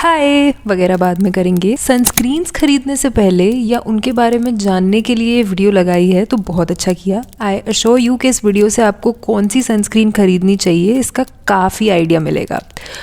हाय वगैरह बाद में करेंगे। सनस्क्रीन्स खरीदने से पहले या उनके बारे में जानने के लिए वीडियो लगाई है तो बहुत अच्छा किया। आई अश्योर यू कि इस वीडियो से आपको कौन सी सनस्क्रीन खरीदनी चाहिए इसका काफ़ी आइडिया मिलेगा।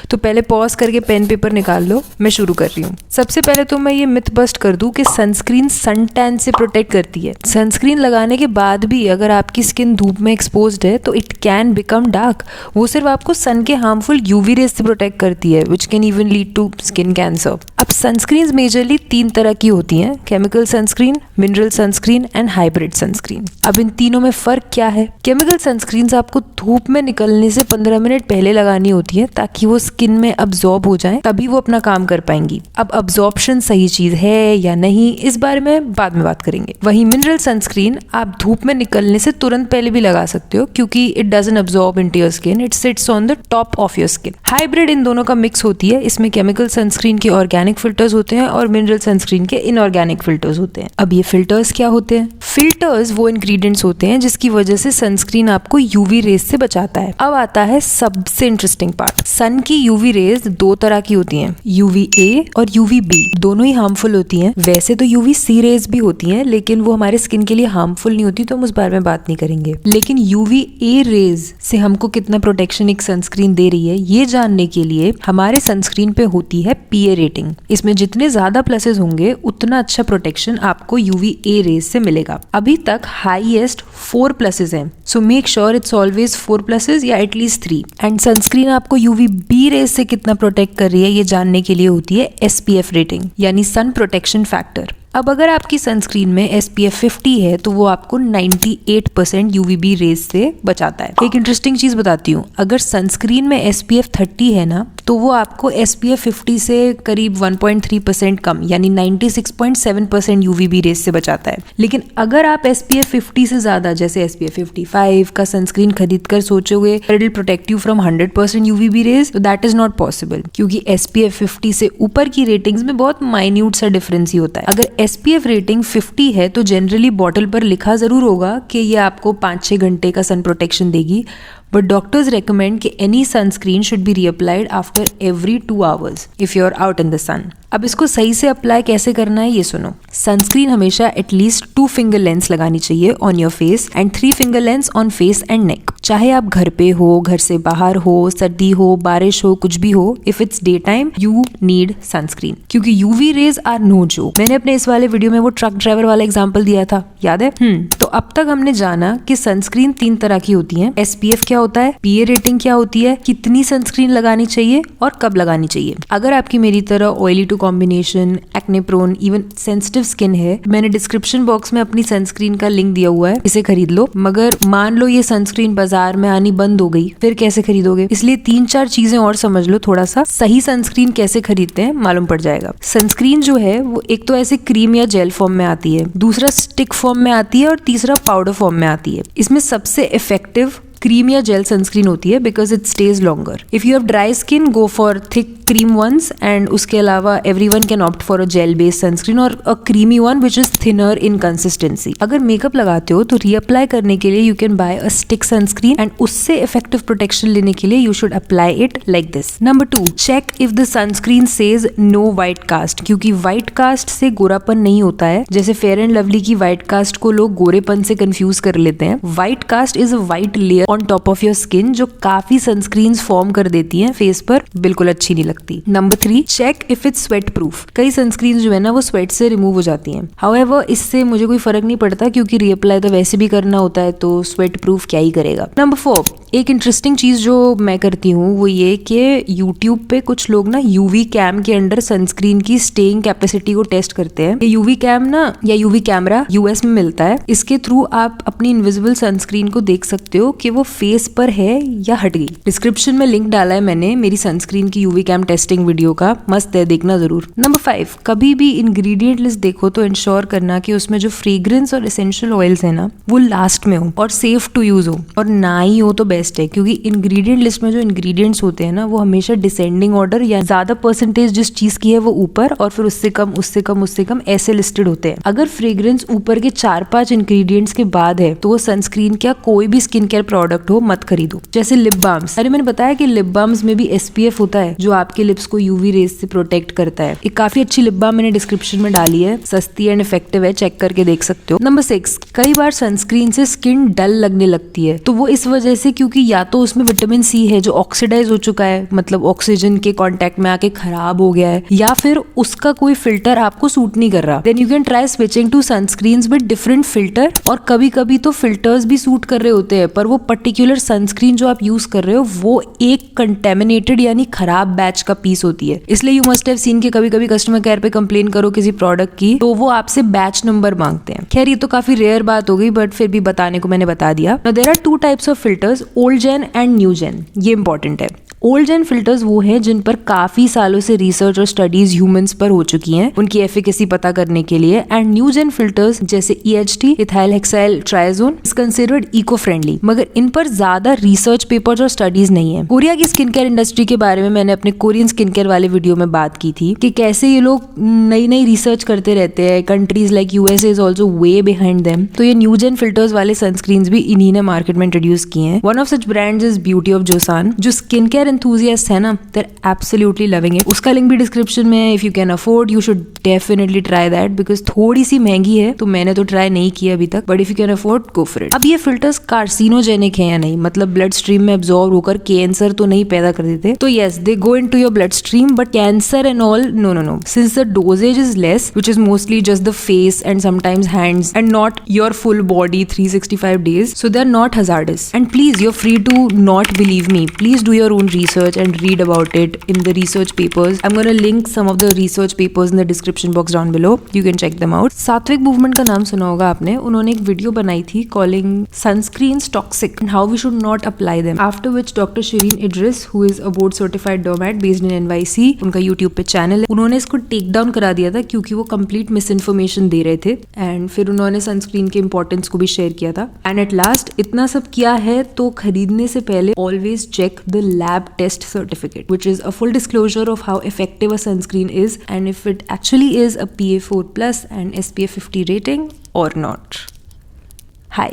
तो पहले पॉज करके पेन पेपर निकाल लो, मैं शुरू कर रही हूँ। सबसे पहले तो मैं ये मिथ बस्ट कर दूँ कि सनस्क्रीन सन टैन से प्रोटेक्ट करती है। सनस्क्रीन लगाने के बाद भी अगर आपकी स्किन धूप में एक्सपोज्ड है तो इट कैन बिकम डार्क। वो सिर्फ आपको सन के हार्मफुल यूवी रेज से प्रोटेक्ट करती है which can even lead to skin cancer. अब सनस्क्रीन्स मेजरली 3 तरह की होती हैं, chemical sunscreen, mineral sunscreen and hybrid sunscreen. अब इन तीनों में फर्क क्या है? केमिकल सनस्क्रीन्स आपको धूप में निकलने से 15 मिनट पहले लगानी होती है ताकि वो स्किन में अब्जॉर्ब हो जाए, तभी वो अपना काम कर पाएंगी। अब अब्जॉर्प्शन सही चीज है या नहीं इस बारे में बाद में बात करेंगे। वहीं मिनरल सनस्क्रीन आप धूप में निकलने से तुरंत पहले भी लगा सकते हो क्योंकि it doesn't absorb into your skin, it sits on the top of your skin. Hybrid in दोनों का मिक्स होती है। इसमें केमिकल सनस्क्रीन के ऑर्गेनिक फिल्टर्स होते हैं और मिनरल सनस्क्रीन के इनऑर्गेनिक फिल्टर्स होते हैं। अब ये फिल्टर्स क्या होते हैं? फिल्टर्स वो इंग्रेडिएंट्स होते हैं जिसकी वजह से सनस्क्रीन आपको यूवी रेज से बचाता है। अब आता है सबसे इंटरेस्टिंग पार्ट। सन की यूवी रेज 2 तरह की होती हैं, यूवी ए और यूवी बी। दोनों ही हार्मफुल होती हैं। वैसे तो यूवी सी रेज भी होती हैं लेकिन वो हमारे स्किन के लिए हार्मफुल नहीं होती, तो हम उस बारे में बात नहीं करेंगे। लेकिन यूवी ए रेज से हमको कितना प्रोटेक्शन एक सनस्क्रीन दे रही है ये जानने के लिए हमारे सनस्क्रीन पे होती है पीए रेटिंग। इसमें जितने ज्यादा प्लसेस होंगे उतना अच्छा प्रोटेक्शन आपको यूवी ए रेज से मिलेगा। अभी तक हाईएस्ट 4 प्लसेस हैं, so make sure it's always 4 pluses या एटलीस्ट 3। एंड सनस्क्रीन आपको यूवी बी रेज से कितना प्रोटेक्ट कर रही है ये जानने के लिए होती है एसपीएफ रेटिंग यानी सन प्रोटेक्शन फैक्टर। अब अगर आपकी सनस्क्रीन में SPF 50 है तो वो आपको 98% UVB रेज से बचाता है। एक इंटरेस्टिंग चीज बताती हूँ, अगर सनस्क्रीन में SPF 30 है ना तो वो आपको SPF 50 से करीब 1.3% कम यानी 96.7% UVB रेज से बचाता है। लेकिन अगर आप SPF 50 से ज्यादा जैसे SPF 55 का सनस्क्रीन खरीद कर सोचोगे it will protect you from 100% UVB rays, तो दैट इज नॉट पॉसिबल क्योंकि SPF 50 से ऊपर की रेटिंग्स में बहुत माइन्यूट सा डिफरेंस ही होता है। अगर SPF रेटिंग 50 है तो जनरली बॉटल पर लिखा जरूर होगा कि ये आपको 5-6 घंटे का सन प्रोटेक्शन देगी, बट डॉक्टर्स रेकमेंड कि any sunscreen should be reapplied after every 2 hours if you are out in the sun. अब इसको सही से अप्लाई कैसे करना है ये सुनो। सनस्क्रीन हमेशा एटलीस्ट 2 फिंगर लेंस लगानी चाहिए on your face and 3 finger lens on face and neck. चाहे आप घर पे हो, घर से बाहर हो, सर्दी हो, बारिश हो, कुछ भी हो, if it's day time you need sunscreen क्योंकि UV rays are no joke. मैंने अपने इस वाले वीडियो में वो ट्रक ड्राइवर वाला एग्जाम्पल दिया था, याद है? तो अब तक हमने जाना कि सनस्क्रीन 3 तरह की होती है। SPF क्या होता है, पीए रेटिंग क्या होती है, कितनी सनस्क्रीन लगानी चाहिए और कब लगानी चाहिए। अगर आपकी मेरी तरह oily to combination, acne prone, even sensitive skin है, मैंने डिस्क्रिप्शन बॉक्स में अपनी सनस्क्रीन का लिंक दिया हुआ है, इसे खरीद लो। मगर मान लो ये सनस्क्रीन बाजार में आनी बंद हो गई, फिर कैसे खरीदोगे? इसलिए 3-4 चीजें और समझ लो थोड़ा सा। सही सनस्क्रीन कैसे खरीदते हैं मालूम पड़ जाएगा। सनस्क्रीन जो है वो एक तो ऐसे क्रीम या जेल फॉर्म में आती है, दूसरा स्टिक फॉर्म में आती है और तीसरा पाउडर फॉर्म में आती है। इसमें सबसे इफेक्टिव क्रीम या जेल सनस्क्रीन होती है because it stays longer. If you have dry skin go for thick cream once and उसके अलावा everyone can opt for a gel based sunscreen or a creamy one which is thinner in consistency. अगर makeup लगाते हो तो reapply करने के लिए you can buy a stick sunscreen and उससे इफेक्टिव प्रोटेक्शन लेने के लिए you should apply it like this. Number 2, check if the sunscreen says no white cast क्योंकि व्हाइट कास्ट से गोरापन नहीं होता है। जैसे फेयर एंड लवली की व्हाइट कास्ट को लोग गोरेपन से कंफ्यूज कर लेते हैं। White cast is a white layer on top of your skin जो काफी सनस्क्रीन्स फॉर्म कर देती हैं फेस पर, बिल्कुल अच्छी नहीं लगती। Number 3, check if it's sweat proof. कई सनस्क्रीन जो है ना वो स्वेट से रिमूव हो जाती हैं। हाउएवर इससे मुझे कोई फर्क नहीं पड़ता क्योंकि रीअप्लाई तो वैसे भी करना होता है, तो स्वेट प्रूफ क्या ही करेगा। नंबर 4, एक इंटरेस्टिंग चीज जो मैं करती हूँ वो ये कि यूट्यूब पे कुछ लोग ना यूवी कैम के अंडर सनस्क्रीन की स्टेइंग कैपेसिटी को टेस्ट करते हैं। ये यूवी कैम ना या यूवी कैमरा यूएस में मिलता है। इसके थ्रू आप अपनी इनविजिबल सनस्क्रीन को देख सकते हो कि वो फेस पर है या हट गई। डिस्क्रिप्शन में लिंक डाला है मैंने मेरी सनस्क्रीन की यूवी कैम टेस्टिंग वीडियो का, मस्त है, देखना जरूर। नंबर 5, कभी भी इंग्रेडिएंट लिस्ट देखो तो इंश्योर करना कि उसमें जो फ्रेग्रेंस और एसेंशियल ऑयल्स है ना वो लास्ट में हो और सेफ टू यूज हो, और ना ही हो तो बेस्ट बेस्ट है, क्योंकि इंग्रेडिएंट लिस्ट में जो इंग्रेडिएंट्स होते हैं ना वो हमेशा डिसेंडिंग ऑर्डर या ज्यादा परसेंटेज जिस चीज की है वो ऊपर और फिर उससे कम उससे कम उससे कम ऐसे लिस्टेड होते हैं। अगर फ्रेग्रेंस ऊपर के 4-5 इंग्रेडिएंट्स के बाद है तो वो सनस्क्रीन क्या कोई भी स्किन केयर प्रोडक्ट हो मत खरीदो। जैसे लिप बाम्स, अरे मैंने बताया कि लिप बाम्स में भी SPF होता है जो आपके लिप्स को UV रेज से प्रोटेक्ट करता है। एक काफी अच्छी लिप बाम मैंने डिस्क्रिप्शन में डाली है, सस्ती एंड इफेक्टिव है, चेक करके देख सकते हो। नंबर 6, कई बार सनस्क्रीन से स्किन डल लगने लगती है, तो वो इस वजह से क्योंकि या तो उसमें विटामिन C है जो ऑक्सीडाइज हो चुका है, मतलब ऑक्सीजन के कांटेक्ट में आके खराब हो गया है, या फिर उसका कोई फिल्टर आपको सूट नहीं कर रहा। Then you can try switching to sunscreens with different filter. और कभी कभी तो फिल्टर्स भी सूट कर रहे होते हैं पर वो पर्टिकुलर सनस्क्रीन जो आप यूज कर रहे हो वो एक कंटेमिनेटेड यानी खराब बैच का पीस होती है। इसलिए यू मस्ट हैव सीन के कभी कभी कस्टमर केयर पे कंप्लेन करो किसी प्रोडक्ट की तो वो आपसे बैच नंबर मांगते हैं। खैर ये तो काफी रेयर बात हो गई बट फिर भी बताने को मैंने बता दिया। Now there are 2 types of filters, old gen and new gen. ये इंपॉर्टेंट है। ओल्ड जेन फिल्टर्स वो हैं जिन पर काफी सालों से रिसर्च और स्टडीज ह्यूमंस पर हो चुकी हैं उनकी एफिकेसी पता करने के लिए। एंड न्यू जेन फिल्टर्स जैसे EHT ethyl hexyl triazone is considered eco friendly, मगर इन पर ज्यादा रिसर्च पेपर्स और स्टडीज नहीं है। कोरिया की स्किन केयर इंडस्ट्री के बारे में मैंने अपने कोरियन स्किन केयर वाले वीडियो में बात की थी कि कैसे ये लोग नई नई रिसर्च करते रहते हैं। Countries like USA is also way behind them. तो ये न्यू जेन फिल्टर्स वाले सनस्क्रीन्स भी इन्हीं ने मार्केट में इंट्रोड्यूस किए हैं। One of such brands is beauty of Joseon. जो स्किन केयर एंथुसियास्ट है ना, they're absolutely loving it। उसका लिंक भी डिस्क्रिप्शन में है। If you can afford you should definitely try that, because थोड़ी सी महंगी है तो मैंने तो ट्राई नहीं किया अभी तक, but if you can afford go for it. अब ये फिल्टर्स कार्सिनोजेनिक है या नहीं, मतलब ब्लड स्ट्रीम में एब्जॉर्ब होकर कैंसर तो नहीं पैदा कर देते। तो yes they go into your blood stream, but cancer and all no. Since the doses is less which is mostly just the face and sometimes hands and not your full body 365 days, so they're not hazardous। And please, you're free to not believe me, please do your own research and read about it in the research papers। I'm going to link some of the research papers in the description box down below, you can check them out। सात्विक movement का नाम सुना होगा आपने, उन्होंने एक video बनाई थी calling sunscreens toxic and how we should not apply them, after which Dr. Shireen Idris, who is a board certified dermat based in NYC, उनका YouTube पे चैनल है, उन्होंने इसको टेक डाउन करा दिया था क्योंकि वो कंप्लीट मिस इन्फॉर्मेशन दे रहे थे। एंड फिर उन्होंने सनस्क्रीन के इंपॉर्टेंस को भी शेयर किया था। एंड एट लास्ट इतना सब किया है तो खरीदने से पहले always check the lab test certificate, which is a full disclosure of how effective a sunscreen is and if it actually is a PA4+ and SPF 50 rating or not. Hi.